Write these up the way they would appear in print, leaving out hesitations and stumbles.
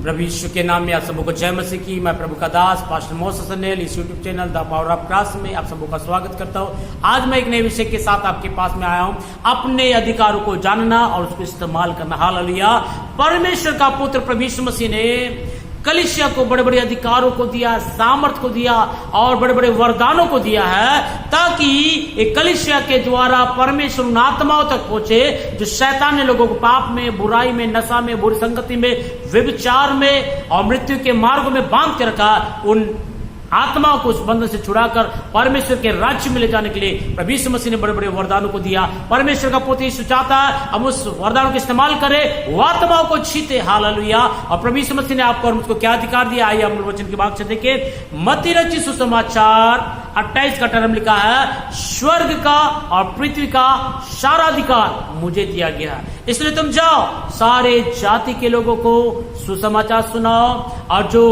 प्रभु यीशु के नाम में आप सबों को जय मसीह की। मैं प्रभु का दास पास्टर मोसेस सनेल इस YouTube channel the power of cross में आप सबों का स्वागत करता हूँ। आज मैं एक नए विषय के साथ आपके पास में आया हूँ, अपने अधिकारों को जानना और उसको इस्तेमाल करना। हालेलुया। परमेश्वर का पुत्र प्रभु यीशु मसीह ने कलीसिया को बड़े बड़े अधिकारों को दिया, सामर्थ को दिया और बड़े बड़े वरदानों को दिया है, ताकि एक कलीसिया के द्वारा परमेश्वर उन आत्माओं तक पहुंचे जो शैतान ने लोगों को पाप में, बुराई में, नशा में, बुरी संगति में, व्यभिचार में और मृत्यु के मार्गों में बांध के रखा। उन आत्माओं को उस बंधन से छुड़ाकर परमेश्वर के राज्य में ले जाने के लिए प्रभु यीशु मसीह ने बड़े बड़े वरदानों को दिया। परमेश्वर का पुत्र यीशु चाहता है हम उस वरदानों का इस्तेमाल करें, वो आत्माओं को छीते। हालेलुया। और प्रभु यीशु मसीह ने आपको और मुझको क्या अधिकार दिया, आइए हम वचन के भाग से देखें। मत्ती रचित सुसमाचार 28 का टर्म लिखा है, स्वर्ग का और पृथ्वी का सारा अधिकार मुझे दिया गया है, इसलिए तुम जाओ सारे जाति के लोगों को सुसमाचार सुनाओ, और जो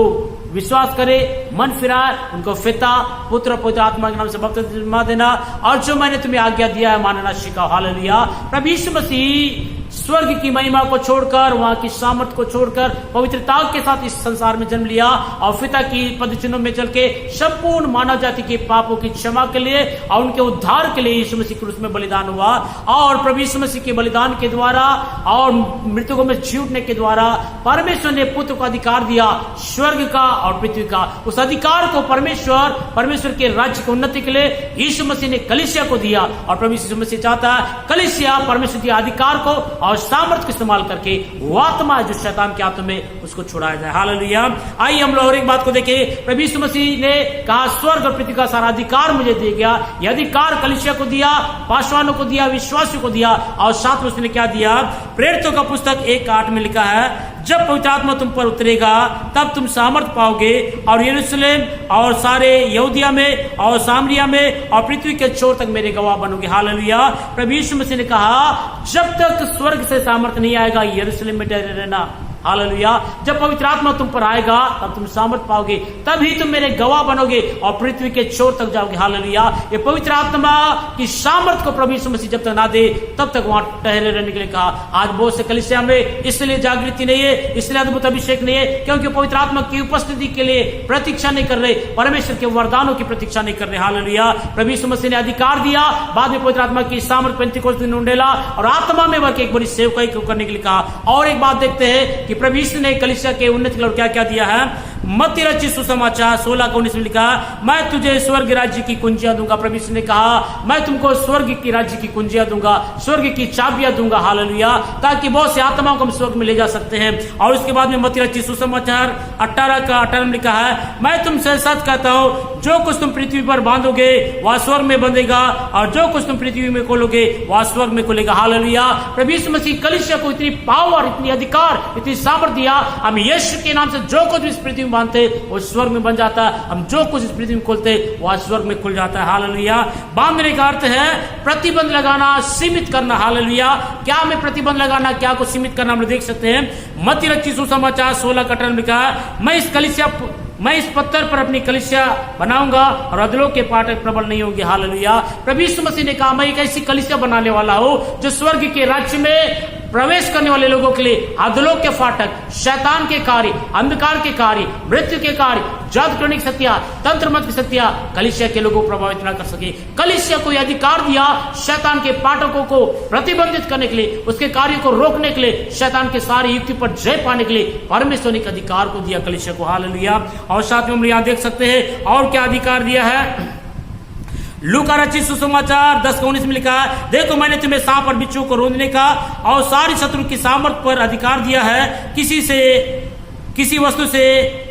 विश्वास करे, मन फिराए, उनको पिता, पुत्र, पवित्र आत्मा के नाम से बपतिस्मा देना, और जो मैंने तुम्हें आज्ञा दिया है मानना सिखाओ। हालेलुया। प्रभु यीशु मसीह स्वर्ग की महिमा को छोड़कर, वहां की सामर्थ को छोड़कर पवित्रता के साथ इस संसार में जन्म लिया और पिता की पदचिन्हों में चल के संपूर्ण मानव जाति के पापों की क्षमा के लिए और उनके उद्धार के लिए यीशु मसीह क्रूस में बलिदान हुआ। और प्रभु यीशु मसीह के बलिदान के द्वारा और मृतकों में जी उठने के द्वारा परमेश्वर ने पुत्र को अधिकार दिया, स्वर्ग का और पृथ्वी का। उस अधिकार को परमेश्वर के राज्य की उन्नति के लिए यीशु मसीह ने कलीसिया को दिया, और प्रभु यीशु मसीह चाहता है कलीसिया परमेश्वर के अधिकार को और सामर्थ को इस्तेमाल करके वो आत्मा जो शैतान के हाथों में उसको छुड़ाया जाए। हालेलुया। आइए हम लोग और एक बात को देखें। प्रभु यीशु मसीह ने कहा स्वर्ग और पृथ्वी का सारा अधिकार मुझे दिया गया। यह अधिकार कलीसिया को दिया, पासवानों को दिया, विश्वासियों को दिया, और साथ में उसने क्या दिया। प्रेरितों का पुस्तक 1:8 में लिखा है, जब पवित्र आत्मा तुम पर उतरेगा तब तुम सामर्थ पाओगे और यरूशलेम और सारे यहूदिया में और सामरिया में और पृथ्वी के छोर तक मेरे गवाह बनोगे। हालेलुया। प्रभु यीशु मसीह ने कहा जब तक स्वर्ग से सामर्थ नहीं आएगा यरूशलेम में ठहरे रहना। हालेलुया। जब पवित्र आत्मा तुम पर आएगा तब तुम सामर्थ पाओगे, तभी तुम मेरे गवाह बनोगे और पृथ्वी के छोर तक जाओगे। हालेलुया। ये पवित्र आत्मा की सामर्थ को प्रभु यीशु मसीह जब तक ना दे तब तक वहां ठहरे रहने के लिए कहा। आज बहुत से कलीसिया में इसलिए जागृति नहीं है, इसलिए अद्भुत अभिषेक नहीं है, क्योंकि पवित्र आत्मा की उपस्थिति के लिए प्रतीक्षा नहीं कर रहे, परमेश्वर के वरदानों की प्रतीक्षा नहीं कर रहे। हालेलुया। प्रभु यीशु मसीह ने अधिकार दिया, बाद में पवित्र आत्मा की सामर्थ पेंतीकोस्त दिन उंडेला और आत्मा में वर्ग एक बड़ी सेवकाई करने के लिए कहा। और एक बात देखते हैं कि प्रभु यीशु ने कलीसिया के उन्नति के लिए क्या क्या दिया है। मत्ती रचित सुसमाचार 16:19 में लिखा, मैं तुझे स्वर्ग राज्य की कुंजियां दूंगा। प्रभु यीशु ने कहा मैं तुमको स्वर्ग की राज्य की कुंजियां दूंगा, स्वर्ग की चाबियां दूंगा। हालेलुया। ताकि बहुत से आत्माओं को हम स्वर्ग में ले जा सकते हैं। और उसके बाद में मत्ती रचित सुसमाचार 18:18 में लिखा है, मैं तुमसे सच कहता हूं जो कुछ तुम पृथ्वी पर बांधोगे वह स्वर्ग में बंधेगा, और जो कुछ तुम पृथ्वी में खोलोगे वह स्वर्ग में खुलेगा। हालेलुया। प्रभु यीशु मसीह कलीसिया को इतनी पावर, इतनी अधिकार, इतनी सामर्थ दिया, हम यीशु के नाम से जो कुछ इस पृथ्वी में बांधते वो स्वर्ग में बन जाता है, हम जो कुछ इस पृथ्वी में खोलते वह स्वर्ग में खुल जाता है। हालेलुया। बांधने का अर्थ है प्रतिबंध लगाना, सीमित करना। हालेलुया। क्या में प्रतिबंध लगाना, क्या को सीमित करना हम देख सकते हैं। मत्ती रचित सुसमाचार 16:18 में लिखा है, मैं इस पत्थर पर अपनी कलीसिया बनाऊंगा और अधलों के फाटक प्रबल नहीं होंगे। हालेलुया। प्रभु यीशु मसीह ने कहा मैं एक ऐसी कलीसिया बनाने वाला हूं जो स्वर्ग के राज्य में प्रवेश करने वाले लोगों के लिए अधलों के फाटक, शैतान के कार्य, अंधकार के कार्य, मृत्यु के कार्य, जादू करने की शक्तियां, तंत्र मंत्र की शक्तियां कलीसिया के लोगों को प्रभावित न कर सके। कलीसिया को यह अधिकार दिया शैतान के फाटकों को प्रतिबंधित करने के लिए, उसके कार्य को रोकने के लिए, शैतान के सारी युक्ति पर जय पाने के लिए परमेश्वर ने अधिकार को दिया कलीसिया को। हालेलुया। और साथ में हम यहां देख सकते हैं और क्या अधिकार दिया है। लूका रचित सुसमाचार 10:19 में लिखा है, देखो मैंने तुम्हें सांप और बिच्छू को रोंदने का और सारी शत्रु की सामर्थ पर अधिकार दिया है, किसी वस्तु से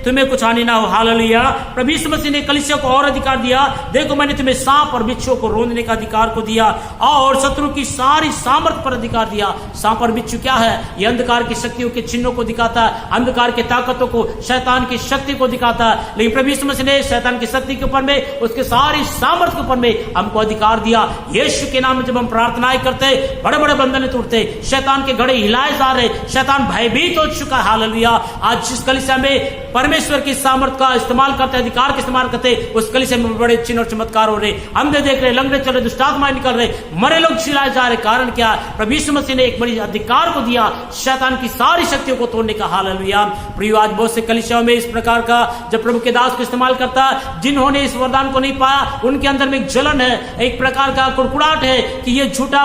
तुम्हें कुछ हानि ना हो। हालेलुया। प्रभु यीशु मसीह ने कलीसिया को और अधिकार दिया, देखो मैंने तुम्हें सांप और बिच्छू को रोंदने का अधिकार को दिया और शत्रु की सारी सामर्थ पर अधिकार दिया। सांप और बिच्छू क्या है? ये अंधकार की शक्तियों के चिन्हों को दिखाता है, अंधकार की ताकतों को, शैतान की शक्ति को दिखाता है। लेकिन प्रभु यीशु मसीह ने शैतान की शक्ति के ऊपर में, उसके सारी सामर्थ के ऊपर में हमको अधिकार दिया। यीशु के नाम में जब हम प्रार्थनाएं करते, बड़े बड़े बंधन टूटते, शैतान के घड़े हिलाए जा रहे, शैतान भयभीत हो चुका है। हालेलुया। आज जिस कलीसिया में परमेश्वर परमेश्वर की सामर्थ का इस्तेमाल करते, अधिकार का इस्तेमाल करते, उस कलीसिया में बड़े चिन्ह और चमत्कार हो रहे, अंधे देख रहे, लंगड़े चल रहे, दुष्टात्माएं निकल रहे, मरे लोग जिलाए जा रहे। कारण क्या? प्रभु यीशु मसीह ने एक बड़ी अधिकार को दिया शैतान की सारी शक्तियों को तोड़ने का। हालेलुया। प्रिय, आज बहुत से कलीसियाओं में इस प्रकार का जब प्रभु के दास को इस्तेमाल करता, जिन्होंने इस वरदान को नहीं पाया, उनके अंदर में एक जलन है, एक प्रकार का कुड़कुड़ाहट है कि ये झूठा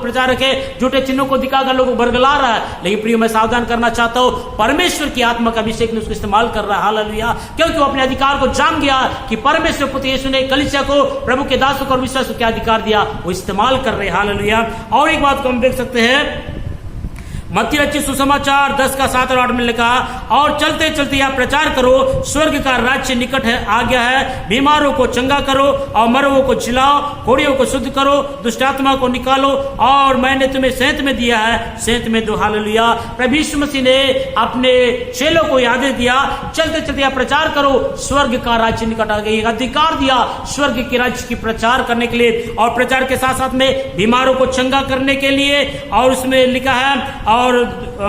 प्रचारक है, झूठे चिन्हों को दिखाकर लोगों को बरगला रहा है। लेकिन प्रिय, मैं सावधान करना चाहता हूं, परमेश्वर की आत्मा का अभिषेक ने उसको इस्तेमाल कर रहा है। हालेलुया। क्योंकि वो अपने अधिकार को जान गया कि परमेश्वर पुत्र यीशु ने कलीसिया को, प्रभु के दासों को और विश्वास को क्या अधिकार दिया, वो इस्तेमाल कर रहे। हालेलुया। और एक बात को हम देख सकते हैं, मत्ती रचित सुसमाचार 10 का 7 और 8 में लिखा, और चलते चलते यह प्रचार करो, स्वर्ग का राज्य निकट है आ गया है, बीमारों को चंगा करो और मरों को जिलाओ, कोढ़ियों को शुद्ध करो, दुष्टात्मा को निकालो, और मैंने तुम्हें सेंत में दिया है, सेंत में दो। हालेलुया। प्रभु यीशु मसीह ने अपने चेलों को आदेश दिया, चलते चलते यह प्रचार करो, स्वर्ग का राज्य निकट आ गया। अधिकार दिया स्वर्ग के राज्य की प्रचार करने के लिए, और प्रचार के साथ साथ में बीमारों को चंगा करने के लिए, और उसमें लिखा है और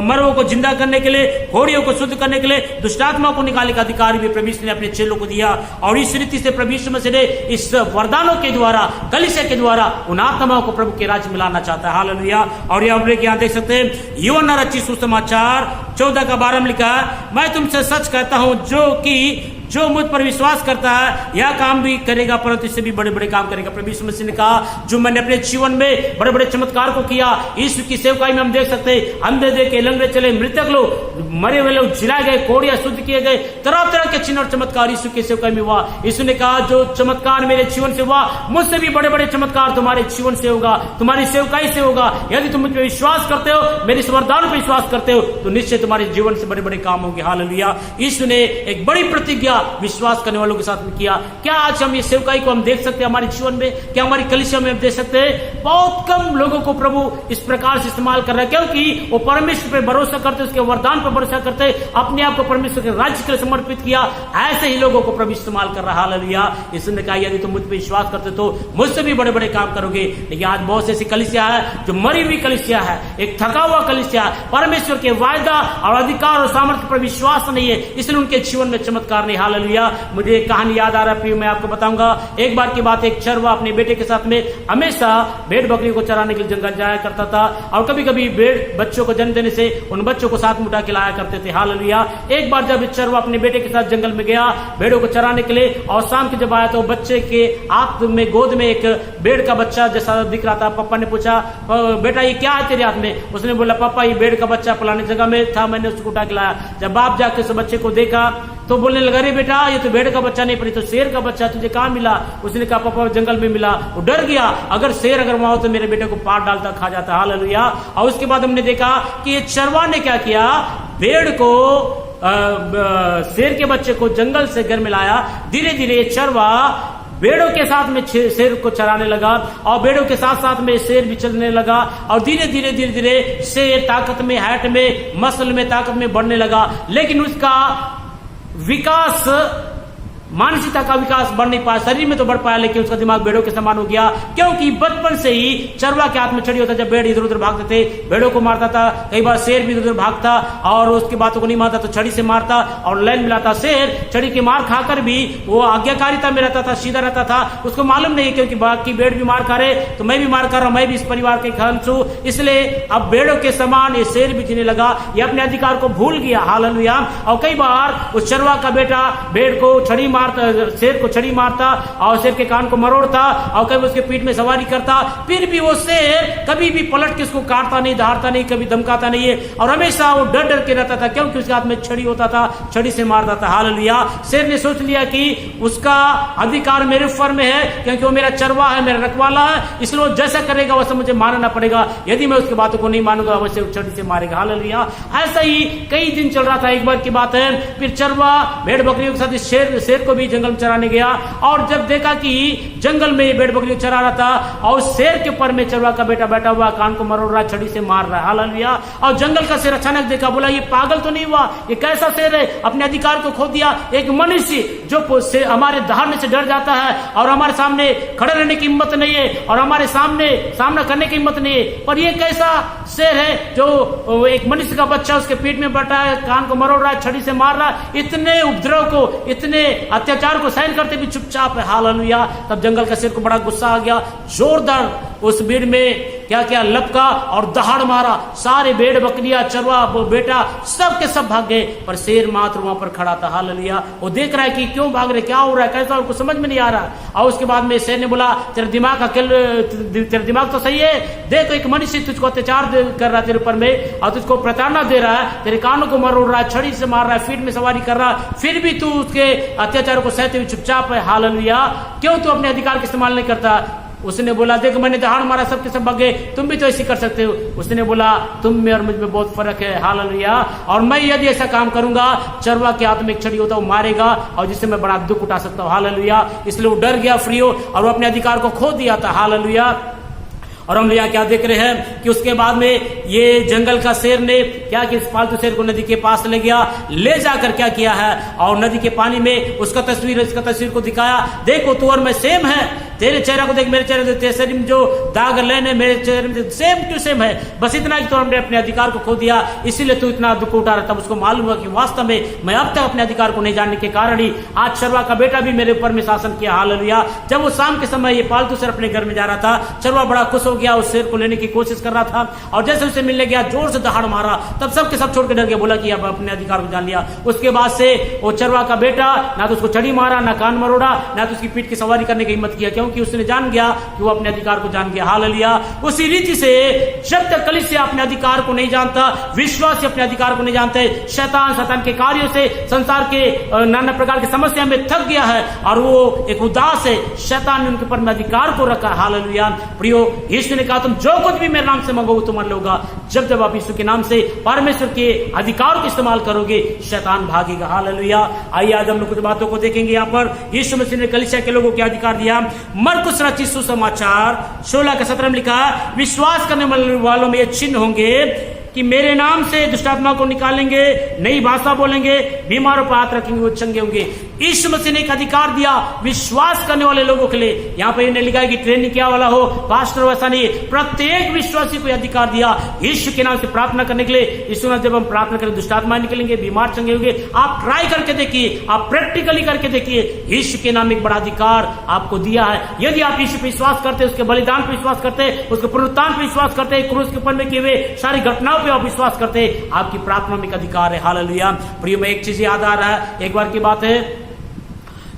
मरों को जिंदा करने के लिए, घोड़ियों को शुद्ध करने के लिए, दुष्टात्मा को निकालने का अधिकार भी प्रभु यीशु ने अपने चेलों को दिया। और इस रीति से प्रभु यीशु मसीह ने इस वरदानों के द्वारा, कलीसिया के द्वारा उन आत्माओं को प्रभु के राज्य में लाना चाहता है। हालेलुया। और यहां देख सकते हैं, यूहन्ना रचित सुसमाचार 14 का 12 में लिखा है, मैं तुमसे सच कहता हूं, जो मुझ पर विश्वास करता है यह काम भी करेगा, परंतु इससे भी बड़े बड़े काम करेगा। प्रभु यीशु मसीह ने कहा, जो मैंने अपने जीवन में बड़े बड़े चमत्कार को किया, यीशु की सेवकाई में हम देख सकते हैं, अंधे देखे, लंगड़े चले, मृतक लोग, मरे हुए लोग जिलाए गए, कोढ़िया शुद्ध किए गए, तरह तरह के चिन्ह और चमत्कार यीशु की सेवकाई में हुआ। यीशु ने कहा, जो चमत्कार मेरे जीवन से हुआ, मुझसे भी बड़े बड़े चमत्कार तुम्हारे जीवन से होगा, तुम्हारी सेवकाई से होगा। यदि तुम मुझ पर विश्वास करते हो, मेरे इस वरदान पर विश्वास करते हो, तो निश्चय तुम्हारे जीवन से बड़े बड़े काम होंगे। हालेलुया। यीशु ने एक बड़ी प्रतिज्ञा विश्वास करने वालों के साथ में किया। क्या आज हम ये सेवकाई को हम देख सकते हैं हमारे जीवन में? क्या हमारी कलीसिया में हम देख सकते हैं? बहुत कम लोगों को प्रभु इस प्रकार से इस्तेमाल कर रहा है, क्योंकि वो परमेश्वर पर भरोसा करते, उसके वरदान पर भरोसा करते, अपने आप को परमेश्वर के राज्य के लिए समर्पित किया। ऐसे ही लोगों को प्रभु इस्तेमाल कर रहा है। हालेलुया। इसने कहा, यदि तुम मुझ पर विश्वास करते तो मुझसे भी बड़े बड़े काम करोगे। लेकिन आज बहुत ऐसी कलीसिया है जो मरी हुई कलीसिया है, एक थका हुआ कलीसिया है, परमेश्वर के वायदा और अधिकार और सामर्थ्य पर विश्वास नहीं है, इसलिए उनके जीवन में चमत्कार नहीं। हालेलुया। मुझे एक कहानी याद आ रहा है प्रिय, मैं आपको बताऊंगा। एक बार की बात, एक चरवा अपने बेटे के साथ में हमेशा भेड़ बकरियों को चराने के लिए जंगल जाया करता था, और कभी कभी भेड़ बच्चों को जन्म देने से उन बच्चों को साथ में उठा के लाया करते थे। हालेलुया। एक बार जब चरवा अपने बेटे के साथ जंगल में गया भेड़ों को चराने के लिए, और शाम के जब आया तो बच्चे के हाथ में, गोद में एक भेड़ का बच्चा जैसा दिख रहा था। पापा ने पूछा, बेटा ये क्या है तेरे हाथ में? उसने बोला, पापा ये भेड़ का बच्चा फलाने जगह में था, मैंने उसको उठा के लाया। जब बाप जाके उस बच्चे को देखा तो बोलने लगा, अरे बेटा ये तो भेड़ का बच्चा नहीं, पर तो शेर का बच्चा, तुझे कहाँ मिला? उसने कहा, पापा जंगल में मिला। वो डर गया, अगर शेर अगर वहां हो तो मेरे बेटे को पार डालता, खा जाता। हालेलुया। और उसके बाद हमने देखा कि ये चरवा ने क्या किया, भेड़ को, शेर के बच्चे को जंगल से घर में लाया। धीरे धीरे चरवा भेड़ों के साथ में शेर को चराने लगा, और भेड़ों के साथ साथ में शेर भी चलने लगा, और धीरे धीरे धीरे धीरे शेर ताकत में, हाइट में, मसल में, ताकत में बढ़ने लगा। लेकिन उसका विकास, मानसिकता का विकास बढ़ नहीं पाया, शरीर में तो बढ़ पाया, लेकिन उसका दिमाग भेड़ों के समान हो गया, क्योंकि बचपन से ही चरवा के हाथ में छड़ी होता। जब भेड़ इधर उधर भागते थे, भेड़ों को मारता था, कई बार शेर भी इधर उधर भागता और उसकी बातों को नहीं मारता तो छड़ी से मारता और लाइन मिलाता। शेर छड़ी की मार खाकर भी वो आज्ञाकारिता में रहता था, सीधा रहता था, उसको मालूम नहीं क्योंकि बाकी भेड़ भी मार खा रहे तो मैं भी मार खा रहा हूं, मैं भी इस परिवार के अंश हूं, इसलिए अब भेड़ों के समान ये शेर भी जीने लगा, ये अपने अधिकार को भूल गया। हालेलुया। और कई बार उस चरवा का बेटा भेड़ को छड़ी मारता, शेर को छड़ी मारता और शेर के कान को मरोड़ता, और कभी उसके पीठ में सवारी करता, फिर भी वो शेर कभी भी पलट के उसको काटता नहीं, दहाड़ता नहीं, कभी धमकाता नहीं है, और हमेशा वो डर डर के रहता था, क्योंकि उसके हाथ में छड़ी होता था, छड़ी से मारता था। हालेलुया। शेर ने सोच लिया कि उसका अधिकार मेरे ऊपर में है, क्योंकि वो मेरा चरवा है, मेरा रखवाला है, इसलिए वो जैसा करेगा वैसा मुझे मानना पड़ेगा, यदि मैं उसकी बातों को नहीं मानूंगा वैसे वो छड़ी से मारेगा। हालेलुया। ऐसा ही कई दिन चल रहा था। एक बार की बात है, फिर चरवा भेड़ बकरियों के साथ शेर को को भी जंगल में चराने गया और जब देखा कि जंगल में ये भेड़ बकरी चरा रहा था और शेर के पर में चरवा का बेटा बैठा हुआ, कान को मरोड़ रहा, छड़ी से मार रहा है। हालेलुया। और जंगल का शेर अचानक देखा, बोला ये पागल तो नहीं हुआ, ये कैसा शेर है, अपने अधिकार को खो दिया। एक मनुष्य जो हमारे दहाड़ने से डर जाता है और हमारे सामने खड़े रहने की हिम्मत नहीं है और हमारे सामने सामना करने की हिम्मत नहीं है, पर ये कैसा शेर है जो एक मनुष्य का बच्चा उसके पीठ में बैठा है, कान को मरोड़ रहा है, छड़ी से मार रहा है, इतने उपद्रव को, इतने अत्याचार को सहन करते भी चुपचाप है। हालेलुया। तब जंगल का शेर को बड़ा गुस्सा आ गया, जोरदार उस भीड़ में क्या क्या लपका और दहाड़ मारा। सारे भेड़ बकरियां, चरवा, बेटा सब के सब भाग गए, पर शेर मात्र वहां पर खड़ा था। हालेलुया। वो देख रहा है कि क्यों भाग रहे, क्या हो रहा है, कैसा, उनको समझ में नहीं आ रहा। और उसके बाद में शेर ने बोला, तेरा दिमाग तो सही है, देखो एक मनुष्य तुझको अत्याचार कर रहा है तेरे ऊपर में और तुझको प्रताड़ना दे रहा है, तेरे कानों को मरोड़ रहा है, छड़ी से मार रहा है, फीट में सवारी कर रहा है, फिर भी तू उसके अत्याचारों को सहते हुए चुपचाप है। हालेलुया। क्यों तू अपने अधिकार का इस्तेमाल नहीं करता? उसने बोला, देखो मैंने दहाड़ मारा, सबके सब भाग गए, तुम भी तो ऐसे कर सकते हो। उसने बोला, तुम में और मुझ में बहुत फर्क है। हालेलुया। और मैं यदि ऐसा काम करूंगा, चरवा के हाथ में एक छड़ी होता है, वो मारेगा और जिससे मैं बड़ा दुख उठा सकता हूँ। हालेलुया। इसलिए वो डर गया, फ्री हो, और वो अपने अधिकार को खो दिया था। हालेलुया। और हम यहाँ क्या देख रहे हैं कि उसके बाद में ये जंगल का शेर ने क्या कि इस पालतू शेर को नदी के पास ले गया, ले जाकर क्या किया है, और नदी के पानी में इसका तस्वीर को दिखाया, देखो तू और मैं सेम है, तेरे चेहरे को देख, मेरे चेहरे को, तेरे शरीर में जो दाग लेने मेरे चेहरे में सेम टू सेम है, बस इतना कि तो हमने अपने अधिकार को खो दिया, इसीलिए तू इतना दुख उठा रहा था। उसको मालूम हुआ कि वास्तव में मैं अब तक अपने अधिकार को नहीं जानने के कारण ही आज चरवा का बेटा भी मेरे ऊपर में शासन किया। हालेलुया। जब वो शाम के समय ये पालतू शेर अपने घर में जा रहा था, चरवा बड़ा खुश हो गया, उस शेर को लेने की कोशिश कर रहा था, और जैसे उसे मिलने गया जोर से दहाड़ मारा, तब सबके सब छोड़ के डर गया, बोला कि अब अपने अधिकार को जान लिया। उसके बाद से वो चरवा का बेटा ना तो उसको छड़ी मारा, ना कान मरोड़ा, ना तो उसकी पीठ की सवारी करने की हिम्मत किया, क्योंकि उसने जान गया कि वो अपने अधिकार को जान गया। हालेलुया। उसी रीति से जब तक कलीसिया अपने अधिकार को नहीं जानता, विश्वासी अपने अधिकार को नहीं जानते, शैतान के कार्यों से, संसार के नाना प्रकार की समस्या में थक गया है और वो एक उदास है, शैतान ने उनके ऊपर में अधिकार को रखा। हालेलुया। प्रियो, यीशु ने कहा, तुम जो कुछ भी मेरे नाम से मांगोगे तुम्हारे होगा। जब जब आप यीशु के नाम से परमेश्वर के अधिकार को इस्तेमाल करोगे, शैतान भागेगा। हालेलुया। आइए आज हम लोग कुछ बातों को देखेंगे। यहाँ पर यीशु मसीह ने कलीसिया के लोगों को अधिकार दिया। मरकुस रचित सुसमाचार 16 के 17 में लिखा, विश्वास करने वालों में ये चिन्ह होंगे कि मेरे नाम से दुष्टात्मा को निकालेंगे, नई भाषा बोलेंगे, बीमारों पर हाथ रखेंगे, वो चंगे होंगे। यीशु मसीह ने एक अधिकार दिया विश्वास करने वाले लोगों के लिए। यहाँ पर इन्हें लिखा है कि ट्रेनिंग क्या वाला हो, पास्टर वैसा नहीं, प्रत्येक विश्वासी को अधिकार दिया यीशु के नाम से प्रार्थना करने के लिए। यीशु ने जब हम प्रार्थना करें दुष्टात्मा निकलेंगे, बीमार चंगे होंगे। आप ट्राई करके देखिए, आप प्रैक्टिकली करके देखिए, यीशु के नाम एक बड़ा अधिकार आपको दिया है। यदि आप यीशु पर विश्वास करते, उसके बलिदान पर विश्वास करते, उसके पुनरुत्थान पर विश्वास करते, क्रूस के ऊपर में किए हुए सारी घटनाओं पे आप विश्वास करते, आपकी प्रार्थना में एक अधिकार है। हालेलुया। प्रिय में एक चीज याद आ रहा है, एक बार की बात है,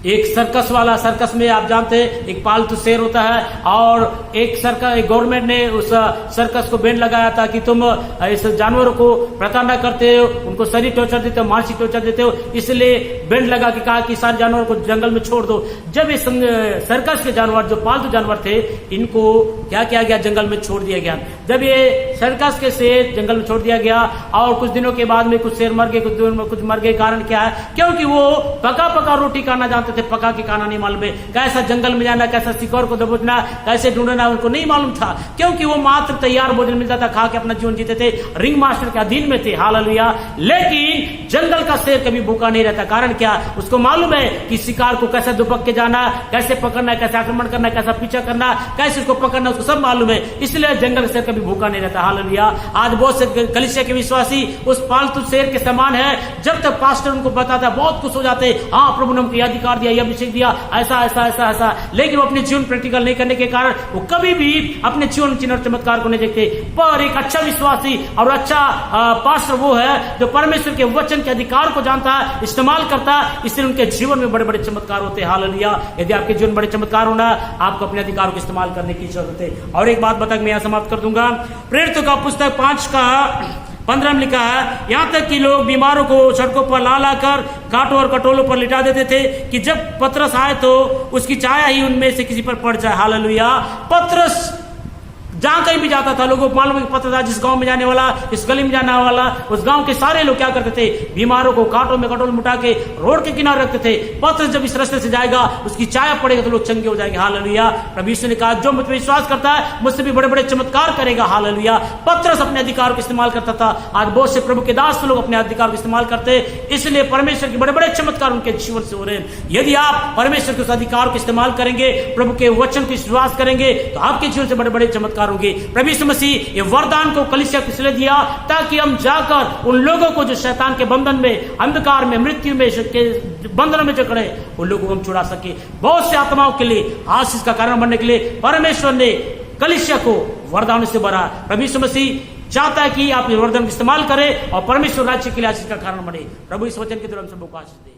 एक सर्कस में आप जानते हैं एक पालतू शेर होता है, और एक गवर्नमेंट ने उस सर्कस को बैन लगाया था कि तुम इस जानवरों को प्रताड़ना करते हो, उनको शरीर टॉर्चर देते हो, मानसिक टॉर्चर देते हो, इसलिए बैंड लगा के कहा कि सारे जानवरों को जंगल में छोड़ दो। जब ये सर्कस के जानवर, जो पालतू जानवर थे, इनको क्या किया गया, जंगल में छोड़ दिया गया। जब ये सर्कस के शेर जंगल में छोड़ दिया गया और कुछ दिनों के बाद में कुछ शेर मर गए, कुछ मर गए। कारण क्या है? क्योंकि वो पका रोटी खाना जानते थे, पका के खाना नहीं मालूम है, कैसा जंगल में जाना, कैसा शिकार को दबोचना, कैसे ढूंढना, उनको नहीं मालूम था, क्योंकि वो मात्र तैयार भोजन मिलता था, खा के अपना जीवन जीते थे, रिंग मास्टर के अधीन में थे। हालेलुया। लेकिन जंगल का शेर कभी भूखा नहीं रहता। कारण क्या? उसको मालूम है कि शिकार को कैसे दुबक के जाना, कैसे पकड़ना, कैसे आक्रमण करना, कैसा पीछा करना, कैसे उसको पकड़ना, उसको सब मालूम है, इसलिए जंगल का शेर कभी भूखा नहीं रहता। हालेलुया। आज बहुत से कलीसिया के विश्वासी उस पालतू शेर के समान है। जब तक पास्टर उनको बताता है, बहुत खुश हो जाते हैं, हाँ प्रभु ने हमको अधिकार दिया, अभिषेक दिया, ऐसा ऐसा ऐसा ऐसा, लेकिन वो अपने जीवन प्रैक्टिकल नहीं करने के कारण वो कभी भी अपने जीवन चिन्ह और चमत्कार को नहीं देखते। पर एक अच्छा विश्वासी और अच्छा पास्टर वो है जो परमेश्वर के वचन के अधिकार को जानता है, इस्तेमाल करता है, इसलिए उनके जीवन में बड़े बड़े चमत्कार होते हैं। हालेलुया। यदि आपके जीवन में बड़े चमत्कार होना, आपको अपने अधिकार को इस्तेमाल करने की जरूरत है। और एक बात बता मैं यहां समाप्त कर दूंगा। प्रेरितों का पुस्तक 5 का 15 में लिखा है, यहां तक कि लोग बीमारों को सड़कों पर ला कर कांटों और कटोलों पर लिटा देते थे कि जब पतरस आए तो उसकी छाया ही उनमें से किसी पर पड़ जाए। हालेलुया। पतरस जहां कहीं भी जाता था, लोगों को मालूम पता था जिस गांव में जाने वाला, इस गली में जाने वाला, उस गांव के सारे लोग क्या करते थे, बीमारों को कांटों में कटोल मुटा के रोड के किनारे रखते थे। पतरस जब इस रास्ते से जाएगा, उसकी छाया पड़ेगा तो लोग चंगे हो जाएंगे। हालेलुया। प्रभु यीशु ने कहा जो मुझ पर विश्वास करता है मुझसे भी बड़े बड़े चमत्कार करेगा। हालेलुया। पतरस अपने अधिकार को इस्तेमाल करता था। आज बहुत से प्रभु के दास लोग अपने अधिकार को इस्तेमाल करते हैं, इसलिए परमेश्वर के बड़े बड़े चमत्कार उनके जीवन से हो रहे हैं। यदि आप परमेश्वर के उस अधिकार को इस्तेमाल करेंगे, प्रभु के वचन को विश्वास करेंगे, तो आपके जीवन से बड़े बड़े चमत्कार होंगे। प्रभु यीशु मसीह ये वरदान को कलीसिया को इसलिए दिया ताकि हम जाकर उन लोगों को जो शैतान के बंधन में, अंधकार में, मृत्यु में के बंधनों में जकड़े, उन लोगों को हम छुड़ा सके। बहुत से आत्माओं के लिए आशीष का कारण बनने के लिए परमेश्वर ने कलीसिया को वरदान से भरा। प्रभु यीशु मसीह चाहता है कि आप ये वरदान इस्तेमाल करें और परमेश्वर राज्य के लिए आशीष का कारण बने। प्रभु इस वचन के द्वारा हम सबको आशीष दे।